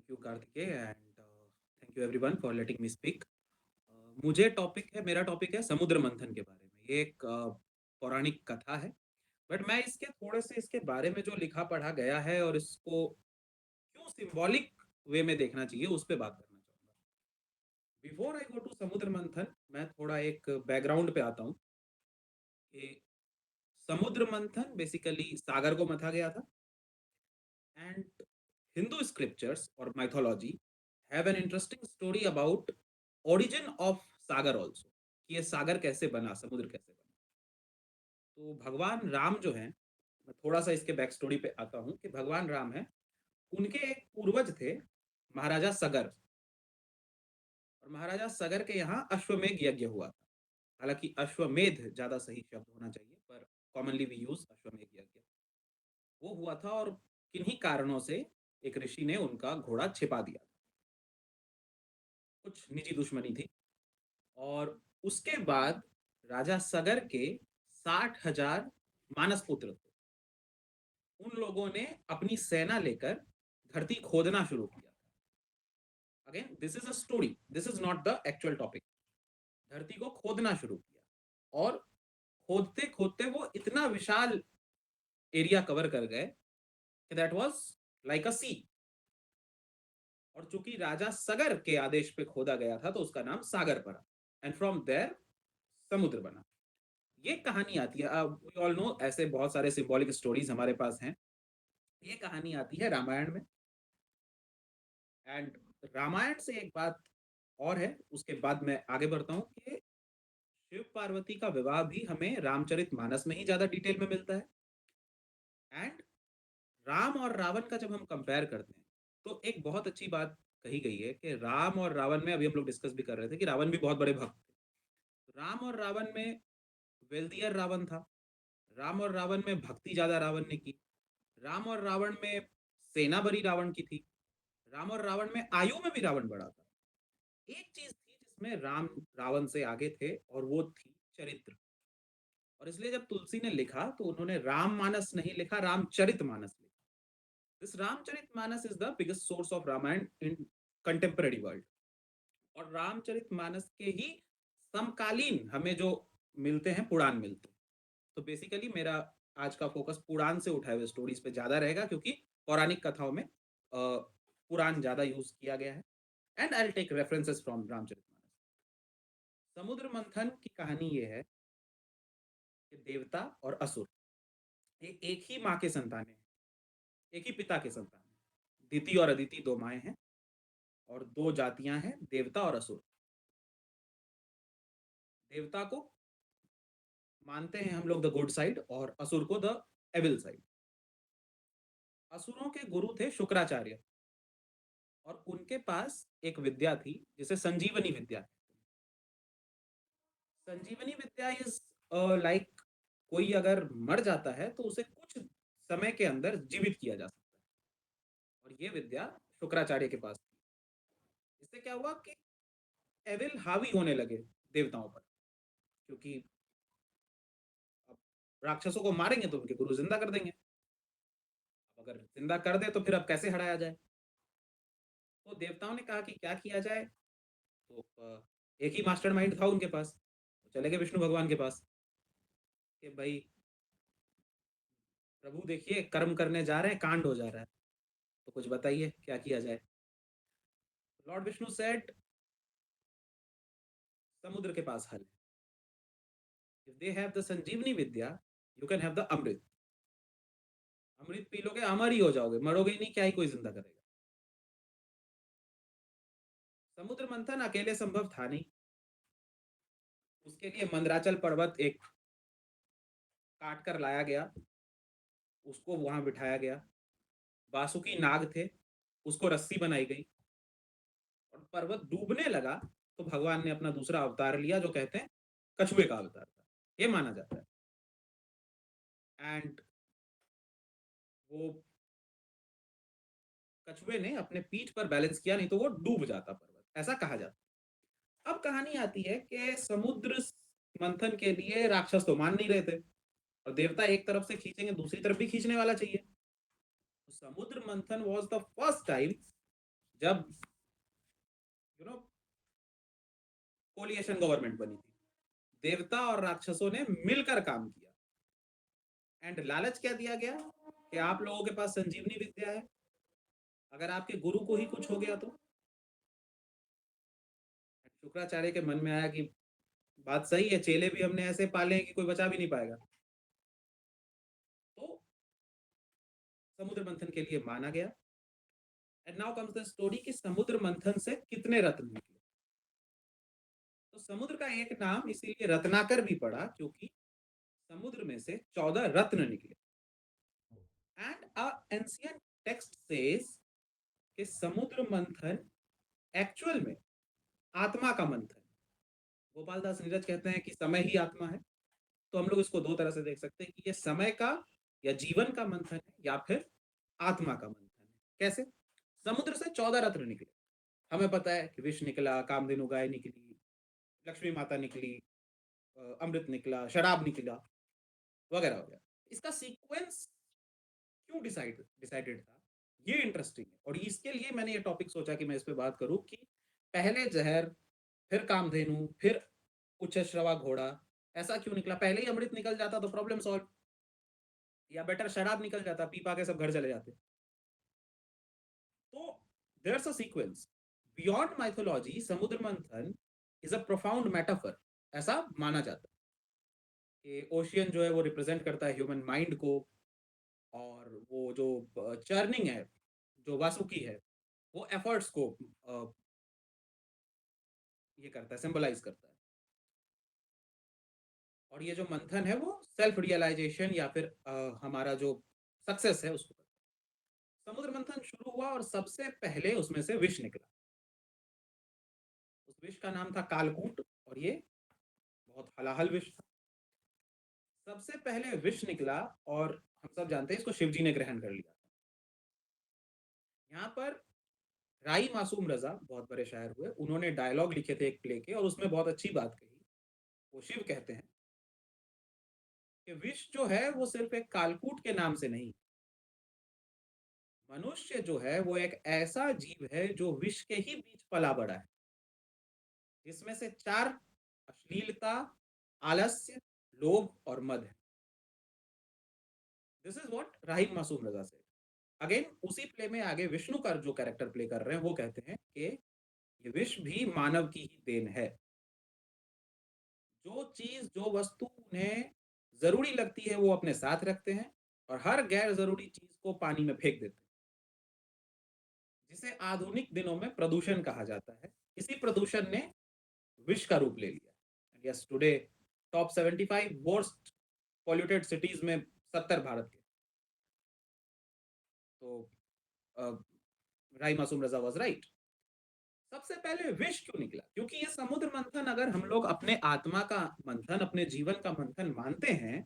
Thank you Kartikeya and thank you everyone for letting me speak. मुझे topic है मेरा topic है समुद्र मंथन के बारे में। ये एक पौराणिक कथा है। बट मैं इसके थोड़े से इसके बारे में जो लिखा पढ़ा गया है और इसको क्यों सिंबॉलिक वे में देखना चाहिए उस पर बात करना चाहूंगा। बिफोर आई गो टू समुद्र मंथन मैं थोड़ा एक बैकग्राउंड पे आता हूँ कि समुद्र मंथन बेसिकली सागर को मथा गया था। एंड हिंदू स्क्रिप्चर्स और mythology have an interesting story about origin of Sagar also, कि ये सागर कैसे बना, समुद्र कैसे बना। तो भगवान राम जो हैं, मैं थोड़ा सा इसके बैक स्टोरी पे आता हूँ कि भगवान राम है, उनके एक पूर्वज थे महाराजा सगर। और महाराजा सगर के यहाँ अश्वमेध यज्ञ हुआ था। हालांकि अश्वमेध ज्यादा सही शब्द होना चाहिए, पर कॉमनली वी यूज अश्वमेध यज्ञ। वो हुआ था और किन्हीं कारणों से एक ऋषि ने उनका घोड़ा छिपा दिया था। कुछ निजी दुश्मनी थी। और उसके बाद राजा सगर के 60,000 मानस पुत्र थे। उन लोगों ने अपनी सेना लेकर धरती खोदना शुरू किया। Again this is a story, this is not the actual topic. धरती को खोदना शुरू किया और खोदते खोदते वो इतना विशाल एरिया कवर कर गए कि दैट वाज लाइक अ सी। और चूंकि राजा सगर के आदेश पे खोदा गया था तो उसका नाम सागर पड़ा। एंड फ्रॉम देयर समुद्र बना। ये कहानी आती है, वी ऑल नो, ऐसे बहुत सारे सिंबॉलिक स्टोरीज हमारे पास हैं। ये कहानी आती है रामायण में। एंड रामायण से एक बात और है, उसके बाद मैं आगे बढ़ता हूँ कि शिव पार्वती का विवाह भी हमें रामचरित मानस में ही ज्यादा डिटेल में मिलता है। एंड राम और रावण का जब हम कंपेयर करते हैं तो एक बहुत अच्छी बात कही गई है कि राम और रावण में, अभी हम लोग डिस्कस भी कर रहे थे कि रावण भी बहुत बड़े भक्त थे। राम और रावण में वेल्दियर रावण था। राम और रावण में भक्ति ज्यादा रावण ने की। राम और रावण में सेना बड़ी रावण की थी। राम और रावण में आयु में भी रावण बड़ा था। एक चीज थी जिसमें राम रावण से आगे थे और वो थी चरित्र। और इसलिए जब तुलसी ने लिखा तो उन्होंने राम मानस नहीं लिखा, रामचरित मानस लिखा। This Ramcharitmanas is the biggest source of Ramayana in contemporary world. और रामचरित मानस के ही समकालीन हमें जो मिलते हैं पुराण मिलते हैं। तो बेसिकली मेरा आज का फोकस पुराण से उठाए हुए स्टोरीज पे ज्यादा रहेगा, क्योंकि पौराणिक कथाओं में पुराण ज्यादा यूज किया गया है। And I take references from Ramcharitmanas. Samudra Manthan की कहानी ये है कि देवता और असुर ये एक ही माँ के संतान हैं, एक ही पिता के संतान हैं। दिति और अदिति दो माएँ हैं और दो जातियां हैं, देवता और असुर। देवता को मानते हैं हम लोग द गुड साइड और असुर को द एविल साइड। असुरों के गुरु थे शुक्राचार्य। और उनके पास एक विद्या थी जिसे संजीवनी विद्या कहते हैं। संजीवनी विद्या इज लाइक, कोई अगर मर जाता है तो उसे कुछ समय के अंदर जीवित किया जा सकता है। और ये विद्या शुक्राचार्य के पास थी। इससे क्या हुआ कि एविल हावी होने लगे देवताओं पर। क्योंकि अब राक्षसों को मारेंगे तो उनके गुरु जिंदा कर देंगे। अब अगर जिंदा कर दे तो फिर अब कैसे हटाया जाए। तो देवताओं ने कहा कि क्या किया जाए। तो एक ही मास्टरमाइंड था उनके पास। तो चले गए विष्णु भगवान के पास कि भाई प्रभु देखिए कर्म करने जा रहे हैं, कांड हो जा रहा है, तो कुछ बताइए क्या किया जाए। लॉर्ड विष्णु सेड समुद्र के पास हल है। If they have the Sanjeevani Vidya you can have the amrit. अमृत पी लोगे अमर ही हो जाओगे, मरोगे ही नहीं, क्या ही कोई जिंदा करेगा। समुद्र मंथन अकेले संभव था नहीं। उसके लिए मंदराचल पर्वत एक काट कर लाया गया, उसको वहां बिठाया गया। वासुकी नाग थे, उसको रस्सी बनाई गई। और पर्वत डूबने लगा तो भगवान ने अपना दूसरा अवतार लिया जो कहते हैं कछुए का अवतार था, ये माना जाता है। एंड वो कछुए ने अपने पीठ पर बैलेंस किया, नहीं तो वो डूब जाता पर्वत, ऐसा कहा जाता है। अब कहानी आती है कि समुद्र मंथन के लिए राक्षस तो मान नहीं रहे थे। और देवता एक तरफ से खींचेंगे दूसरी तरफ भी खींचने वाला चाहिए। तो समुद्र मंथन वॉज द फर्स्ट टाइम जब यू नो कोलिएशन गवर्नमेंट बनी थी, देवता और राक्षसों ने मिलकर काम किया। एंड लालच क्या दिया गया कि आप लोगों के पास संजीवनी विद्या है, अगर आपके गुरु को ही कुछ हो गया तो। शुक्राचार्य के मन में आया कि बात सही है, चेले भी हमने ऐसे पाले हैं कि कोई बचा भी नहीं पाएगा। तो समुद्र मंथन के लिए माना गया। And now comes the story कि समुद्र मंथन से कितने रत्न निकले। तो समुद्र का एक नाम इसीलिए रत्नाकर भी पड़ा क्योंकि समुद्र में से 14 रत्न निकले। And a ancient text says कि समुद्र मंथन एक्चुअल में आत्मा का मंथन। गोपाल दास नीरज कहते हैं कि समय ही आत्मा है। तो हम लोग इसको दो तरह से देख सकते हैं कि ये समय का या जीवन का मंथन है या फिर आत्मा का मंथन है। कैसे? समुद्र से 14 रत्न निकले। हमें पता है कि विष निकला, कामधेनु गाय निकली, लक्ष्मी माता निकली, अमृत निकला, शराब निकला, वगैरह वगैरह। इसका सीक्वेंस क्यों डिसाइडेड था, ये इंटरेस्टिंग है। और इसके लिए मैंने ये टॉपिक सोचा कि मैं इस पे बात करूं कि पहले जहर, फिर कामधेनु, फिर उच्चश्रवा घोड़ा। ऐसा क्यों निकला? पहले ही अमृत निकल जाता तो प्रॉब्लम सॉल्व, या बेटर शराब निकल जाता, पी पा के सब घर चले जाते। तो there's a sequence beyond mythology. समुद्र मंथन इज अ प्रोफाउंड मेटाफर, ऐसा माना जाता है कि ओशियन जो है वो रिप्रेजेंट करता है ह्यूमन माइंड को, और वो जो चर्निंग है, जो वासुकी है, वो एफर्ट्स को ये करता है, सिंबलाइज करता है। और ये जो मंथन है वो सेल्फ रियलाइजेशन या फिर हमारा जो सक्सेस है उसको करता है। समुद्र मंथन शुरू हुआ और सबसे पहले उसमें से विष निकला। उस विष का नाम था कालकूट, और ये बहुत हलाहल विष था। सबसे पहले विष निकला, और हम सब जानते हैं इसको शिवजी ने ग्रहण कर लिया था। यहाँ पर राई मासूम रजा बहुत बड़े शायर हुए, उन्होंने डायलॉग लिखे थे एक प्ले के, और उसमें बहुत अच्छी बात कही। वो शिव कहते हैं कि विष जो है वो सिर्फ एक कालकूट के नाम से नहीं, मनुष्य जो है वो एक ऐसा जीव है जो विष के ही बीच पला बड़ा है, जिसमें से चार अश्लीलता, आलस्य, लोभ और मद है। दिस इज व्हाट राहिम मासूम रजा से। अगेन उसी प्ले में आगे विष्णु का जो कैरेक्टर प्ले कर रहे हैं वो कहते हैं कि ये विष भी मानव की ही देन है। जो चीज, जो वस्तु उन्हें जरूरी लगती है वो अपने साथ रखते हैं, और हर गैर जरूरी चीज को पानी में फेंक देते हैं, जिसे आधुनिक दिनों में प्रदूषण कहा जाता है। इसी प्रदूषण ने विष का रूप ले लिया। Yes, today top 75 worst polluted cities में 70 भारत के। तो राई मासूम रजा वाज राइट। सबसे पहले विष क्यों निकला? क्योंकि ये समुद्र मंथन अगर हम लोग अपने आत्मा का मंथन, अपने जीवन का मंथन मानते हैं,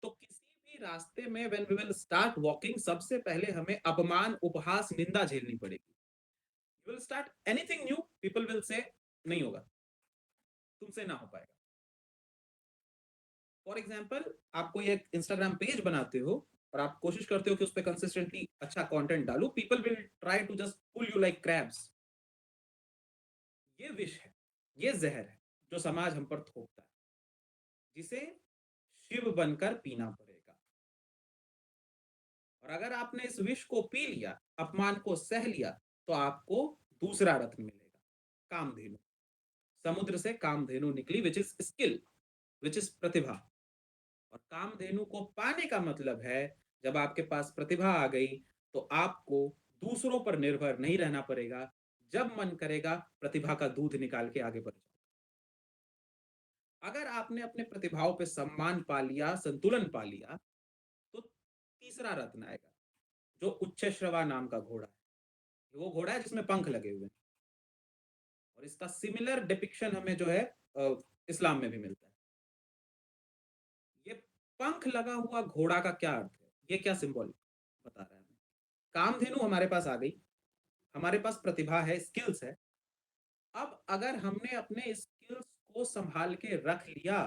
तो किसी भी रास्ते में when we will start walking, सबसे पहले हमें अपमान, उपहास, निंदा झेलनी पड़ेगी। You will start anything new, people will say नहीं होगा, तुमसे ना हो पाएगा। फॉर एग्जाम्पल, आप कोई एक इंस्टाग्राम पेज बनाते हो और आप कोशिश करते हो कि उस पर कंसिस्टेंटली अच्छा कंटेंट डालो, people will try to just pull you like crabs. ये विष है, ये जहर है जो समाज हम पर थोपता है, जिसे शिव बनकर पीना पड़ेगा। और अगर आपने इस विष को पी लिया, अपमान को सह लिया, तो आपको दूसरा रत्न मिलेगा, कामधेनु। समुद्र से कामधेनु निकली, which is skill, which is प्रतिभा। और कामधेनु को पाने का मतलब है, जब आपके पास प्रतिभा आ गई तो आपको दूसरों पर निर्भर नहीं रहना पड़ेगा। जब मन करेगा प्रतिभा का दूध निकाल के आगे बढ़ जाओ। अगर आपने अपने प्रतिभाओं पे सम्मान पा लिया, संतुलन पा लिया, तो तीसरा रत्न आएगा, जो उच्च श्रवा नाम का घोड़ा है। वो घोड़ा है जिसमें पंख लगे हुए हैं, और इसका सिमिलर डिपिक्शन हमें जो है इस्लाम में भी मिलता है। ये पंख लगा हुआ घोड़ा का क्या अर्थ है, ये क्या सिंबल बता रहा है? कामधेनु हमारे पास आ गई, हमारे पास प्रतिभा है, स्किल्स है। अब अगर हमने अपने स्किल्स को संभाल के रख लिया,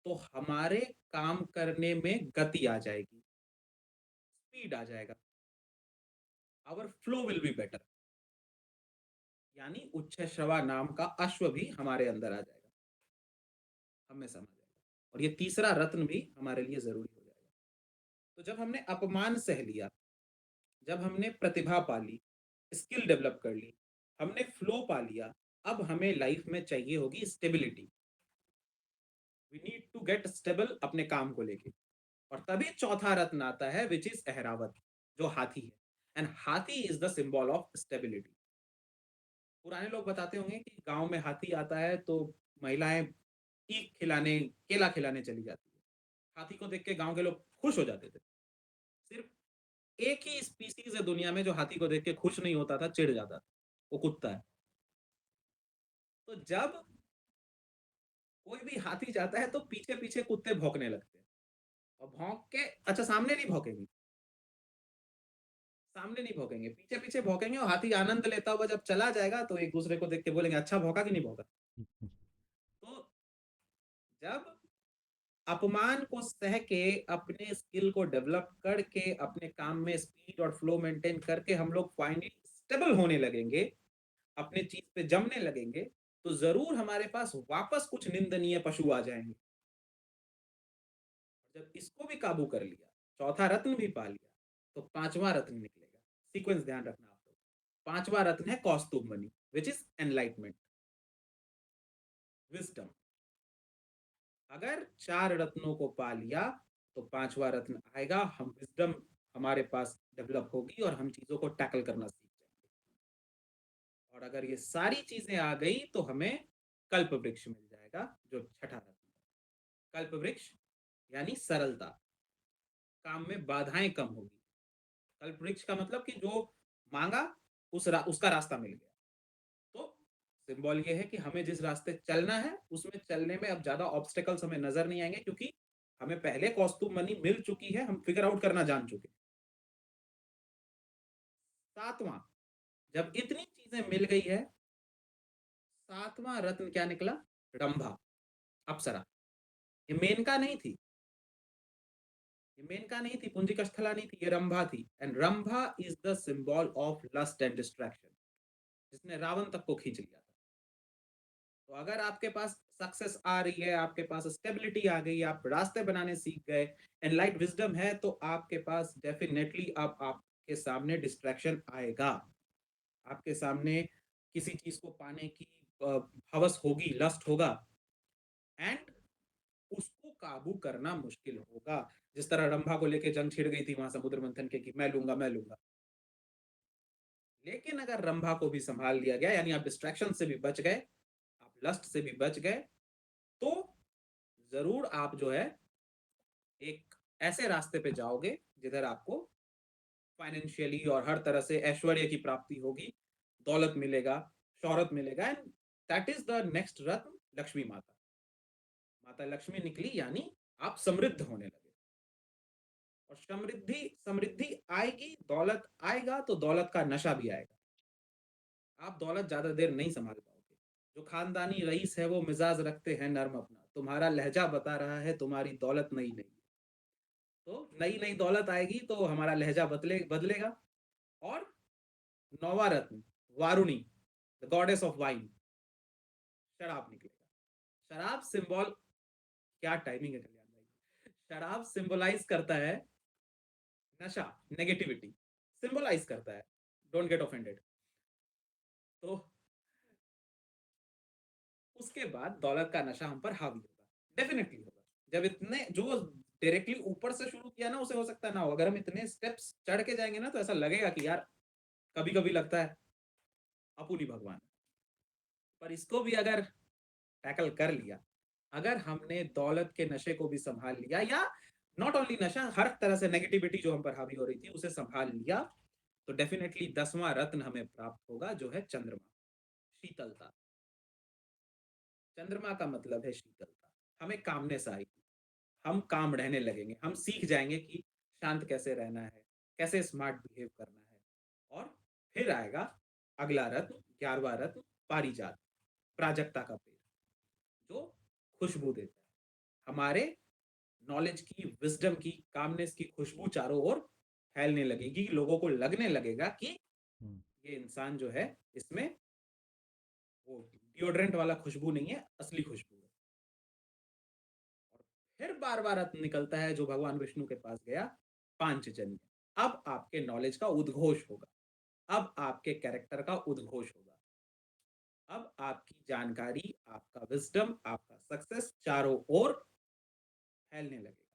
तो हमारे काम करने में गति आ जाएगी, स्पीड आ जाएगा, our flow will be better. यानी उच्छश्रवा नाम का अश्व भी हमारे अंदर आ जाएगा, हमें समझ आएगा। और ये तीसरा रत्न भी हमारे लिए जरूरी हो जाएगा। तो जब हमने अपमान सह लिया, जब हमने प्रतिभा पा ली, स्किल डेवलप कर ली, हमने फ्लो पा लिया, अब हमें लाइफ में चाहिए होगी stability. We need to get stable अपने काम को लेके। और तभी चौथा रत्न आता है विच इज एहरावत, जो हाथी है। एंड हाथी is the symbol of stability. पुराने लोग बताते होंगे कि गांव में हाथी आता है तो महिलाएं ईख खिलाने, केला खिलाने चली जाती है। हाथी को देख के गांव के लोग खुश हो जाते थे। सिर्फ एक ही स्पीसीज है दुनिया में जो हाथी को देख के खुश नहीं होता था, चिढ़ जाता था, वो कुत्ता है। तो जब कोई भी हाथी जाता है तो पीछे पीछे कुत्ते भौंकने लगते हैं। और भौंक के, अच्छा सामने नहीं भौंकेंगे, सामने नहीं भौंकेंगे, पीछे पीछे भौंकेंगे। और हाथी आनंद लेता हुआ जब चला जाएगा तो एक दूसरे को देख के बोलेंगे अच्छा भौंका कि नहीं भौंका। तो जब अपमान को सह के, अपने स्किल को डेवलप करके, अपने काम में स्पीड और फ्लो मेंटेन करके हम लोग फाइनली स्टेबल होने लगेंगे, अपने चीज पे जमने लगेंगे, तो जरूर हमारे पास वापस कुछ निंदनीय पशु आ जाएंगे। जब इसको भी काबू कर लिया, चौथा रत्न भी पा लिया, तो पांचवा रत्न निकलेगा। सीक्वेंस ध्यान रखना आप लोग। पांचवा रत्न है कौस्तुभ मणि, विच इज एनलाइटमेंट, विजडम। अगर चार रत्नों को पा लिया तो पांचवा रत्न आएगा, हम विजडम हमारे पास डेवलप होगी और हम चीजों को टैकल करना सीख जाएंगे। और अगर ये सारी चीजें आ गई तो हमें कल्प वृक्ष मिल जाएगा, जो छठा रत्न है। कल्प वृक्ष यानी सरलता, काम में बाधाएं कम होगी। कल्प वृक्ष का मतलब कि जो मांगा उसका रास्ता मिल गया। तो सिंबल ये है कि हमें जिस रास्ते चलना है उसमें चलने में अब ज्यादा ऑब्स्टेकल्स हमें नजर नहीं आएंगे, क्योंकि हमें पहले कॉस्ट्यूम मनी मिल चुकी है, हम फिगर आउट करना जान चुके हैं। सातवां, जब इतनी चीजें मिल गई है, सातवां रत्न क्या निकला? रंभा, अप्सरा। ये मेनका नहीं थी, ये मेनका नहीं थी, पुंजिका स्थला नहीं थी, ये रंभा थी। And Rambha is the symbol of lust and distraction, जिसने रावण तक को खींच लिया था। तो अगर आपके पास सक्सेस आ रही है, आपके पास स्टेबिलिटी आ गई, आप रास्ते बनाने सीख गए, एनलाइट विजडम है, तो आपके पास डेफिनेटली अब आपके सामने डिस्ट्रैक्शन आएगा। आपके सामने किसी चीज को पाने की हवस होगी, लस्ट होगा, एंड उसको काबू करना मुश्किल होगा। जिस तरह रंभा को लेके जंग छिड़ गई थी वहां समुद्र मंथन के कि मैं लूंगा मैं लूंगा। लेकिन अगर रंभा को भी संभाल लिया गया, यानी आप डिस्ट्रैक्शन से भी बच गए, आप लस्ट से भी बच गए, तो जरूर आप जो है एक ऐसे रास्ते पे जाओगे जिधर आपको फाइनेंशियली और हर तरह से ऐश्वर्य की प्राप्ति होगी, दौलत मिलेगा, शौहरत मिलेगा। And that is the next रत्न, लक्ष्मी माता। माता लक्ष्मी निकली यानी आप समृद्ध होने लगे। और समृद्धि समृद्धि आएगी, दौलत आएगा, तो दौलत का नशा भी आएगा। आप दौलत ज्यादा देर नहीं संभाल पाओगे। जो खानदानी रईस है वो मिजाज रखते हैं नर्म अपना, तुम्हारा लहजा बता रहा है तुम्हारी दौलत नई नहीं। तो नई नई दौलत आएगी तो हमारा लहजा बदलेगा। और नौवा रत्न, वारुणी, द गॉडेस ऑफ वाइन, शराब निकलेगा। शराब सिंबल, क्या टाइमिंग है कल्याण भाई। शराब सिंबलाइज करता है नशा, नेगेटिविटी सिंबलाइज करता है। Don't get offended. तो उसके बाद दौलत का नशा हम पर हावी होगा, डेफिनेटली होगा। जब इतने जो डायरेक्टली ऊपर से शुरू किया ना, उसे हो सकता ना हो। अगर हम इतने स्टेप्स चढ़ के जाएंगे ना, तो ऐसा लगेगा कि यार, कभी कभी लगता है अपुनी भगवान। पर इसको भी अगर टैकल कर लिया, अगर हमने दौलत के नशे को भी संभाल लिया, या नॉट ओनली नशा, हर तरह से नेगेटिविटी जो हम पर हावी हो रही थी उसे संभाल लिया, तो डेफिनेटली 10वां रत्न हमें प्राप्त होगा, जो है चंद्रमा, शीतलता। चंद्रमा का मतलब है शीतलता। हमें कामनेस आएगी, हम काम रहने लगेंगे, हम सीख जाएंगे कि शांत कैसे रहना है, कैसे स्मार्ट बिहेव करना है। और फिर आएगा अगला रत्न, 11वां रत्न, पारिजात, प्राजक्ता का पेड़, जो खुशबू देता है। हमारे नॉलेज की, विजडम की, कामनेस की खुशबू चारों ओर फैलने लगेगी। लोगों को लगने लगेगा कि हम्म। ये इंसान जो है, इसमें वो डिओड्रेंट वाला खुशबू नहीं है, असली खुशबू है। और फिर बार-बार रत्न निकलता है जो भगवान विष्णु के पास गया, पांचजन्य। अब आपके नॉलेज का उद्घोष होगा, अब आपके कैरेक्टर का उद्घोष होगा, अब आपकी जानकारी, आपका विज़डम, आपका सक्सेस चारों ओर फैलने लगेगा।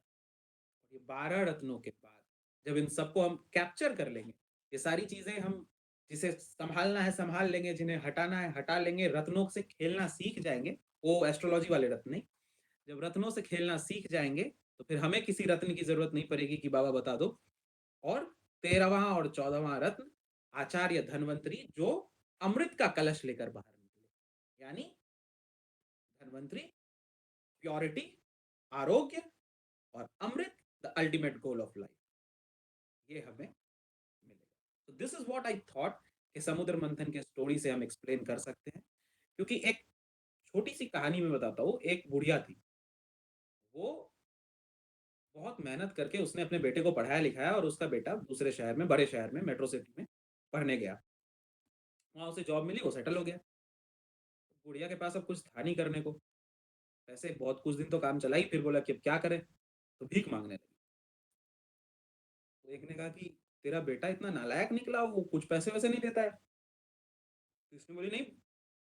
और ये 12 रत्नों के बाद जब इन सबको हम कैप्चर कर लेंगे, ये सारी चीज़ें हम जिसे सँभालना है सँभाल लेंगे, जिन्हें हटाना है हटा लेंगे, रत्नों से खेलना सीख जाएँगे, वो एस्ट्रोलॉजी वाले रत्न नहीं। जब रत्नों से खेलना सीख जाएँगे, तो फिर हमें किसी रत्न की ज़रूरत नहीं पड़ेगी कि बाबा बता दो। और 13वां और 14वां रत्न आचार्य धन्वंतरी जो अमृत का कलश लेकर बाहर निकले। यानी धन्वंतरी, प्योरिटी, आरोग्य और अमृत, the ultimate goal of life, ये हमें मिलेगा। तो this is what I thought कि समुद्र मंथन के स्टोरी से हम एक्सप्लेन कर सकते हैं। क्योंकि एक छोटी सी कहानी में बताता हूँ, एक बुढ़िया थी, वो बहुत मेहनत करके उसने अपने बेटे को पढ़ाया लिखाया और उसका बेटा दूसरे शहर में, बड़े शहर में, मेट्रो सिटी में पढ़ने गया। वहां उसे जॉब मिली, वो सेटल हो गया। बुढ़िया के पास अब कुछ था नहीं करने को, पैसे बहुत कुछ दिन तो काम चला ही, फिर बोला कि अब क्या करें, तो भीख मांगने लगी। तो एक ने कहा कि तेरा बेटा इतना नालायक निकला, वो कुछ पैसे वैसे नहीं देता है। तो इसने बोली नहीं,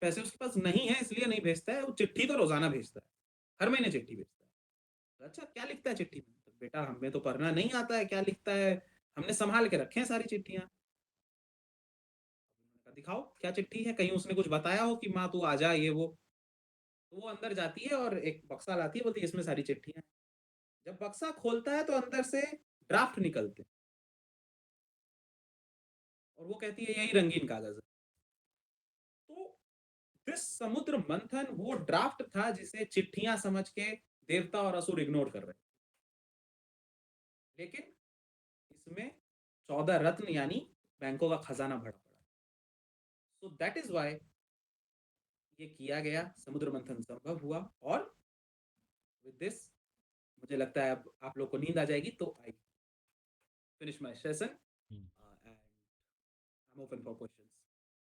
पैसे उसके पास नहीं है इसलिए नहीं भेजता है, वो चिट्ठी तो रोजाना भेजता है, हर महीने चिट्ठी भेजता है। तो अच्छा क्या लिखता है चिट्ठी में? तो बेटा हमें तो पढ़ना नहीं आता है, क्या लिखता है, हमने संभाल के रखे हैं सारी चिट्ठियां। दिखाओ क्या चिट्ठी है, कहीं उसने कुछ बताया हो कि माँ तू आ जा ये वो। तो वो अंदर जाती है और एक बक्सा लाती है, बोलती है इसमें सारी चिट्ठियां हैं। जब बक्सा खोलता है तो अंदर से ड्राफ्ट निकलते हैं, और वो कहती है यही रंगीन कागज है। तो दिस समुद्र मंथन वो ड्राफ्ट था जिसे चिट्ठियां समझ के देवता और असुर इग्नोर कर रहे थे। लेकिन इसमें 14 रत्न यानी बैंकों का खजाना भरा पड़ा। सो दैट इज वाई ये किया गया, समुद्र मंथन संभव हुआ। और विद दिस मुझे लगता है अब आप लोग को नींद आ जाएगी, तो I finish my session and I am open for questions.